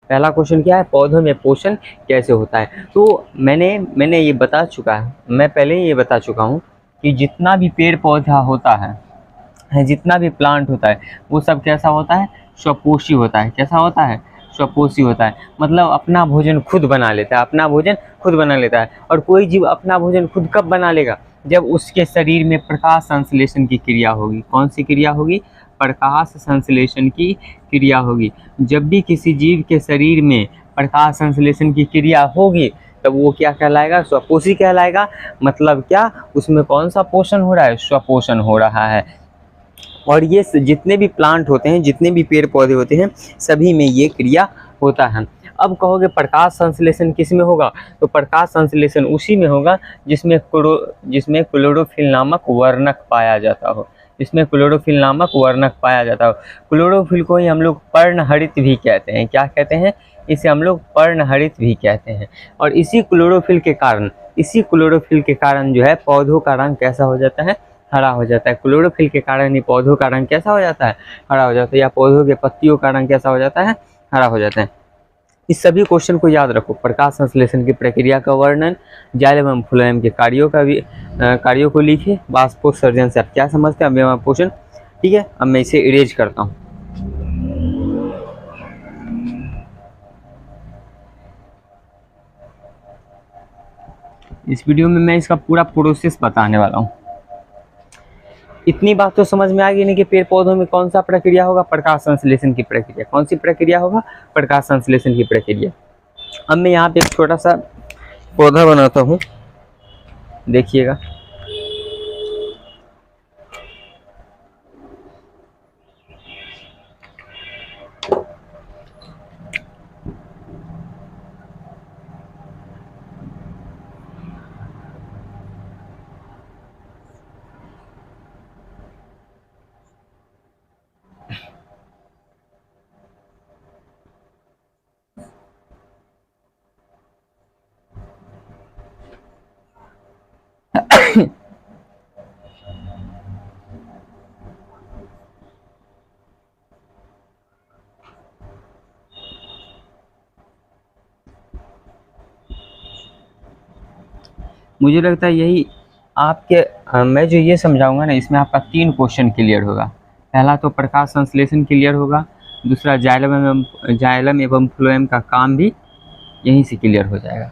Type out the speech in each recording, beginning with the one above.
पहला क्वेश्चन क्या है, पौधों में पोषण कैसे होता है। तो मैंने ये बता चुका है, मैं पहले ही ये बता चुका हूँ कि जितना भी पेड़ पौधा होता है, जितना भी प्लांट होता है, वो सब कैसा होता है, स्वपोषी होता है। कैसा होता है, स्वपोषी होता है। मतलब अपना भोजन खुद बना लेता है, अपना भोजन खुद बना लेता है। और कोई जीव अपना भोजन खुद कब बना लेगा, जब उसके शरीर में प्रकाश संश्लेषण की क्रिया होगी। कौन सी क्रिया होगी, प्रकाश संश्लेषण की क्रिया होगी। जब भी किसी जीव के शरीर में प्रकाश संश्लेषण की क्रिया होगी, तब वो क्या कहलाएगा, स्वपोषी कहलाएगा। मतलब क्या, उसमें कौन सा पोषण हो रहा है, स्वपोषण हो रहा है। और ये जितने भी प्लांट होते हैं, जितने भी पेड़ पौधे होते हैं, सभी में ये क्रिया होता है। अब कहोगे प्रकाश संश्लेषण किस में होगा, तो प्रकाश संश्लेषण उसी में होगा जिसमें क्लोरोफिल नामक वर्णक पाया जाता हो, जिसमें क्लोरोफिल नामक वर्णक पाया जाता हो। क्लोरोफिल को ही हम लोग पर्णहरित भी कहते हैं। क्या कहते हैं, इसे हम लोग पर्णहरित भी कहते हैं। और इसी क्लोरोफिल के कारण जो है पौधों का रंग कैसा हो जाता है, हरा हो जाता है। क्लोरोफिल के कारण ही पौधों का रंग कैसा हो जाता है, हरा हो जाता है। या पौधों के पत्तियों का रंग कैसा हो जाता है, हरा हो जाता है। इस सभी क्वेश्चन को याद रखो। प्रकाश संश्लेषण की प्रक्रिया का वर्णन, जाइलम एवं फ्लोएम के कार्यों को लिखिए। वाष्पोत्सर्जन से आप क्या समझते हैं, अवयव पोषण। ठीक है, अब मैं इसे इरेज करता हूँ। इस वीडियो में मैं इसका पूरा प्रोसेस बताने वाला हूँ। इतनी बात तो समझ में आ गई नहीं कि पेड़ पौधों में कौन सा प्रक्रिया होगा, प्रकाश संश्लेषण की प्रक्रिया। कौन सी प्रक्रिया होगा, प्रकाश संश्लेषण की प्रक्रिया। अब मैं यहाँ पे एक छोटा सा पौधा बनाता हूँ, देखिएगा। मुझे लगता है यही आपके मैं जो ये समझाऊंगा ना, इसमें आपका 3 क्वेश्चन क्लियर होगा। पहला तो प्रकाश संश्लेषण क्लियर होगा, दूसरा जाइलम एवं फ्लोएम का काम भी यहीं से क्लियर हो जाएगा।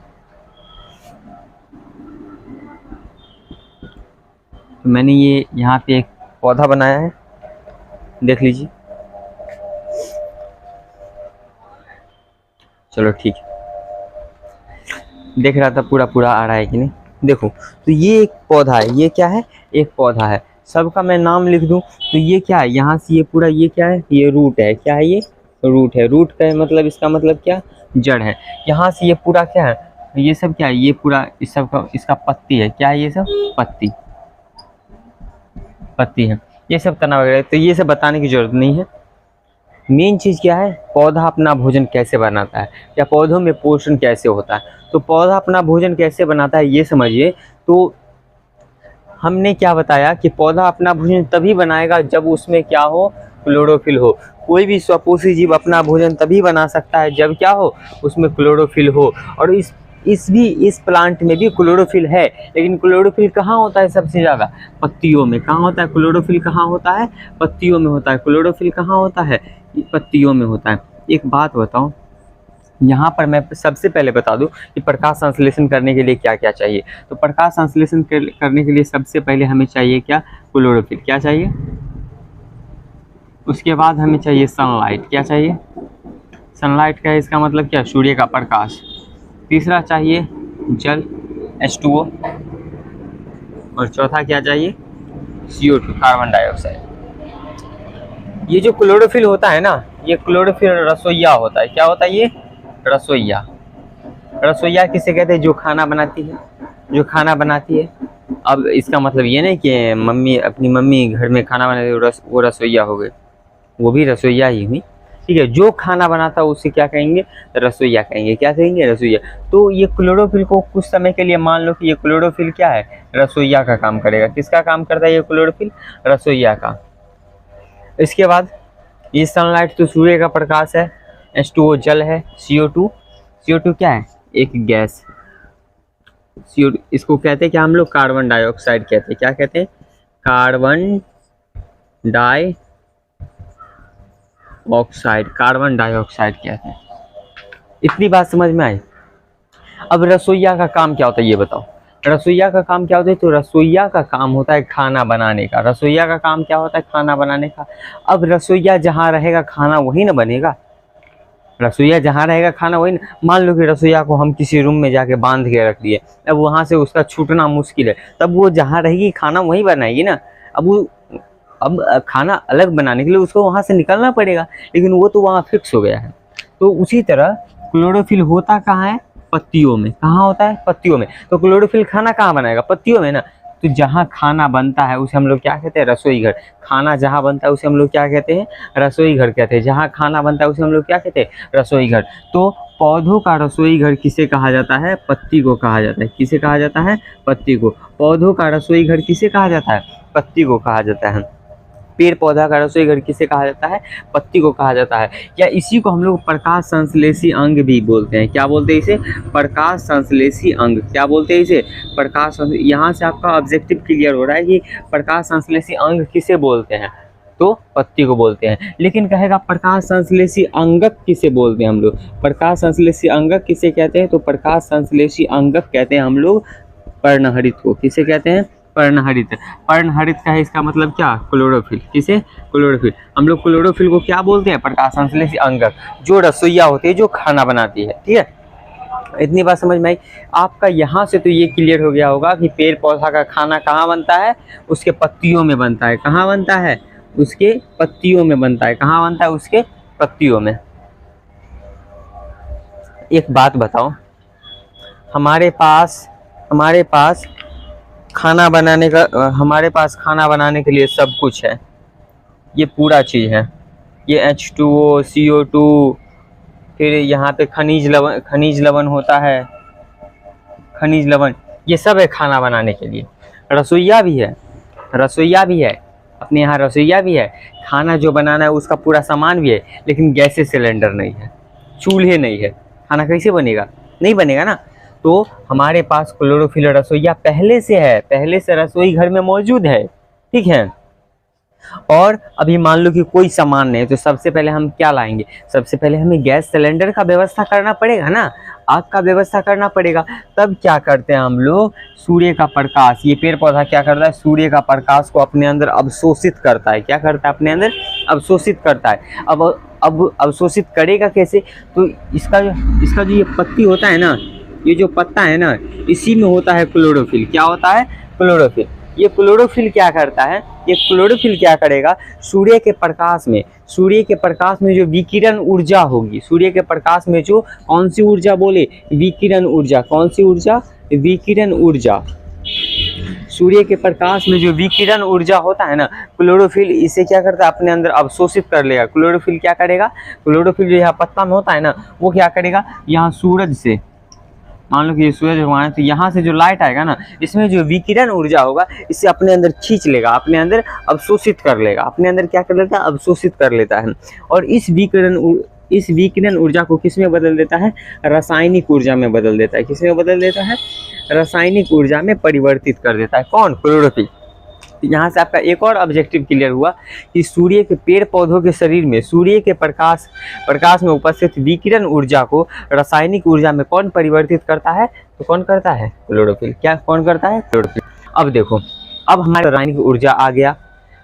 तो मैंने ये यहाँ पे एक पौधा बनाया है, देख लीजिए। चलो ठीक है, देख रहा था पूरा आ रहा है कि नहीं। देखो, तो ये एक पौधा है, ये क्या है, एक पौधा है। सबका मैं नाम लिख दूं तो ये क्या है, यहाँ से ये पूरा, ये क्या है, ये रूट है। क्या है, ये रूट है। रूट का मतलब, इसका मतलब क्या, जड़ है। यहाँ से ये पूरा क्या है, ये सब क्या है, ये पूरा इस सब का, इसका पत्ती है। क्या है, ये सब पत्ती है। ये सब तना वगैरह, तो ये सब बताने की जरूरत नहीं है। मेन चीज़ क्या है, पौधा अपना भोजन कैसे बनाता है, या पौधों में पोषण कैसे होता है। तो पौधा अपना भोजन कैसे बनाता है ये समझिए। तो हमने क्या बताया कि पौधा अपना भोजन तभी बनाएगा जब उसमें क्या हो, क्लोरोफिल हो। कोई भी स्वपोषी जीव अपना भोजन तभी बना सकता है जब क्या हो, उसमें क्लोरोफिल हो। और इस प्लांट में भी क्लोरोफिल है, लेकिन क्लोरोफिल कहाँ होता है सबसे ज़्यादा, पत्तियों में। कहाँ होता है क्लोरोफिल, कहाँ होता है, पत्तियों में होता है। क्लोरोफिल कहाँ होता है, पत्तियों में होता है। एक बात बताऊं, यहाँ पर मैं सबसे पहले बता दूं कि प्रकाश संश्लेषण करने के लिए क्या क्या चाहिए। तो प्रकाश संश्लेषण करने के लिए सबसे पहले हमें चाहिए क्या, क्लोरोफिल। क्या चाहिए, उसके बाद हमें चाहिए सनलाइट। क्या चाहिए, सनलाइट का इसका मतलब क्या, सूर्य का प्रकाश। तीसरा चाहिए जल, H2O। और चौथा क्या चाहिए, CO2, कार्बन डाइऑक्साइड। ये जो क्लोरोफिल होता है ना, ये क्लोरोफिल रसोइया होता है। क्या होता है ये, रसोइया। रसोइया किसे कहते हैं, जो खाना बनाती है, जो खाना बनाती है। अब इसका मतलब ये नहीं कि मम्मी, अपनी मम्मी घर में खाना बनाती वो रसोइया हो गई, वो भी रसोइया ही हुई। ठीक है, जो खाना बनाता है उसे क्या कहेंगे, रसोइया कहेंगे। क्या कहेंगे, रसोइया। तो ये क्लोरोफिल को कुछ समय के लिए मान लो कि ये क्लोरोफिल क्या है, रसोइया का काम करेगा। किसका काम करता है ये क्लोरोफिल, रसोइया का। इसके बाद ये सनलाइट तो सूर्य का प्रकाश है, H2O जल है, CO2 क्या है, एक गैस। CO2 इसको कहते हैं क्या हम लोग, कार्बन डाइऑक्साइड कहते हैं। क्या कहते हैं, कार्बन डाइऑक्साइड, कार्बन डाइऑक्साइड कहते हैं। इतनी बात समझ में आई। अब रसोइया का काम क्या होता है ये बताओ। रसोइया का काम क्या होता है, तो रसोइया का काम होता है खाना बनाने का। रसोइया का काम क्या होता है, खाना बनाने का। अब रसोइया जहाँ रहेगा खाना वही ना बनेगा, रसोइया जहाँ रहेगा खाना वही ना। मान लो कि रसोइया को हम किसी रूम में जाके बांध के रख दिए, अब वहाँ से उसका छूटना मुश्किल है, तब वो जहाँ रहेगी खाना वहीं बनाएगी ना। अब खाना अलग बनाने के लिए उसको वहाँ से निकलना पड़ेगा, लेकिन वो तो वहाँ फिक्स हो गया है। तो उसी तरह क्लोरोफिल होता कहाँ है, पत्तियों में। कहाँ होता है, पत्तियों में। तो क्लोरोफिल खाना कहाँ बनाएगा, पत्तियों में ना। तो जहाँ खाना बनता है उसे हम लोग क्या कहते हैं, रसोई घर। खाना जहाँ बनता है उसे हम लोग क्या कहते हैं, रसोई घर कहते हैं। जहाँ खाना बनता है उसे हम लोग क्या कहते हैं, रसोई घर। तो पौधों का रसोई घर किसे कहा जाता है, पत्ती को कहा जाता है। किसे कहा जाता है, पत्ती को। पौधों का रसोई घर किसे कहा जाता है, पत्ती को कहा जाता है। पेड़ पौधा का रसोई घर किसे कहा जाता है, पत्ती को कहा जाता है। या इसी को हम लोग प्रकाश संश्लेषी अंग भी बोलते हैं। क्या बोलते हैं इसे, प्रकाश संश्लेषी अंग। क्या बोलते हैं इसे, प्रकाश। यहाँ से आपका ऑब्जेक्टिव क्लियर हो रहा है कि प्रकाश संश्लेषी अंग किसे बोलते हैं, तो पत्ती को बोलते हैं। लेकिन कहेगा प्रकाश संश्लेषी अंगक किसे बोलते हैं हम लोग, प्रकाश संश्लेषी अंगक किसे कहते हैं, तो प्रकाश संश्लेषी अंगक कहते हैं हम लोग पर्णहरित को। किसे कहते हैं, पर्णहरित। पर्णहरित का है इसका मतलब क्या, क्लोरोफिल। किसे, क्लोरोफिल। हम लोग क्लोरोफिल को क्या बोलते हैं, प्रकाश संश्लेषी अंगक, जो रसोइया होती है, जो खाना बनाती है। ठीक है, इतनी बात समझ में आई आपका। यहाँ से तो ये क्लियर हो गया होगा कि पेड़ पौधा का खाना कहाँ बनता है, उसके पत्तियों में बनता है। कहाँ बनता है, उसके पत्तियों में बनता है। कहाँ बनता है, उसके पत्तियों में। एक बात बताओ, हमारे पास खाना बनाने का, हमारे पास खाना बनाने के लिए सब कुछ है, ये पूरा चीज़ है। ये H2O, CO2, फिर यहाँ पे खनिज लवण होता है, खनिज लवण, ये सब है खाना बनाने के लिए। रसोइया भी है, अपने यहाँ रसोइया भी है। खाना जो बनाना है उसका पूरा सामान भी है, लेकिन गैसेस सिलेंडर नहीं है, चूल्हे नहीं है। खाना कैसे बनेगा, नहीं बनेगा ना। तो हमारे पास क्लोरोफिल रसोइया पहले से है, पहले से रसोई घर में मौजूद है। ठीक है, और अभी मान लो कि कोई सामान नहीं, तो सबसे पहले हम क्या लाएंगे, सबसे पहले हमें गैस सिलेंडर का व्यवस्था करना पड़ेगा ना, आग का व्यवस्था करना पड़ेगा। तब क्या करते हैं हम लोग, सूर्य का प्रकाश, ये पेड़ पौधा क्या करता है, सूर्य का प्रकाश को अपने अंदर अवशोषित करता है। क्या करता है, अपने अंदर अवशोषित करता है। अब अवशोषित करेगा कैसे, तो इसका जो ये पत्ती होता है ना, ये जो पत्ता है ना, इसी में होता है क्लोरोफिल। क्या होता है, क्लोरोफिल। ये क्लोरोफिल क्या करता है, ये क्लोरोफिल क्या करेगा, सूर्य के प्रकाश में जो विकिरण ऊर्जा होगी, सूर्य के प्रकाश में जो कौन सी ऊर्जा बोले, विकिरण ऊर्जा। कौन सी ऊर्जा, विकिरण ऊर्जा। सूर्य के प्रकाश में जो विकिरण ऊर्जा होता है ना, क्लोरोफिल इसे क्या करता है, अपने अंदर अवशोषित कर लेगा। क्लोरोफिल क्या करेगा, क्लोरोफिल जो यहाँ पत्ता में होता है ना, वो क्या करेगा, यहाँ सूरज से, मान लो कि ये सूरज भगवान है, तो यहाँ से जो लाइट आएगा ना, इसमें जो विकिरण ऊर्जा होगा, इसे अपने अंदर खींच लेगा, अपने अंदर अवशोषित कर लेगा। अपने अंदर क्या कर लेता है, अवशोषित कर लेता है। और इस विकिरण ऊर्जा को किस में बदल देता है, रासायनिक ऊर्जा में बदल देता है। किस में बदल देता है, रासायनिक ऊर्जा में परिवर्तित कर देता है। कौन, क्लोरोफिल। यहाँ से आपका एक और ऑब्जेक्टिव क्लियर हुआ कि सूर्य के, पेड़ पौधों के शरीर में सूर्य के प्रकाश में उपस्थित विकिरण ऊर्जा को रासायनिक ऊर्जा में कौन परिवर्तित करता है, तो कौन करता है, क्लोरोफिल। क्या, कौन करता है, क्लोरोफिल। अब देखो, अब हमारे रासायनिक ऊर्जा आ गया,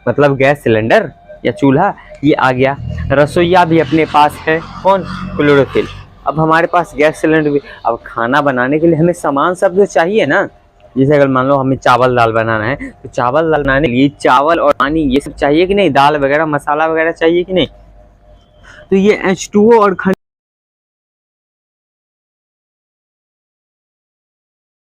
मतलब गैस सिलेंडर या चूल्हा ये आ गया। रसोइया भी अपने पास है, कौन, क्लोरोफिल। अब हमारे पास गैस सिलेंडर भी। अब खाना बनाने के लिए हमें सामान सब जो चाहिए ना, जैसे अगर मान लो हमें चावल दाल बनाना है, तो चावल दाल बनाने के लिए चावल और पानी ये सब चाहिए कि नहीं, दाल वगैरह मसाला वगैरह चाहिए कि नहीं। तो ये H2O और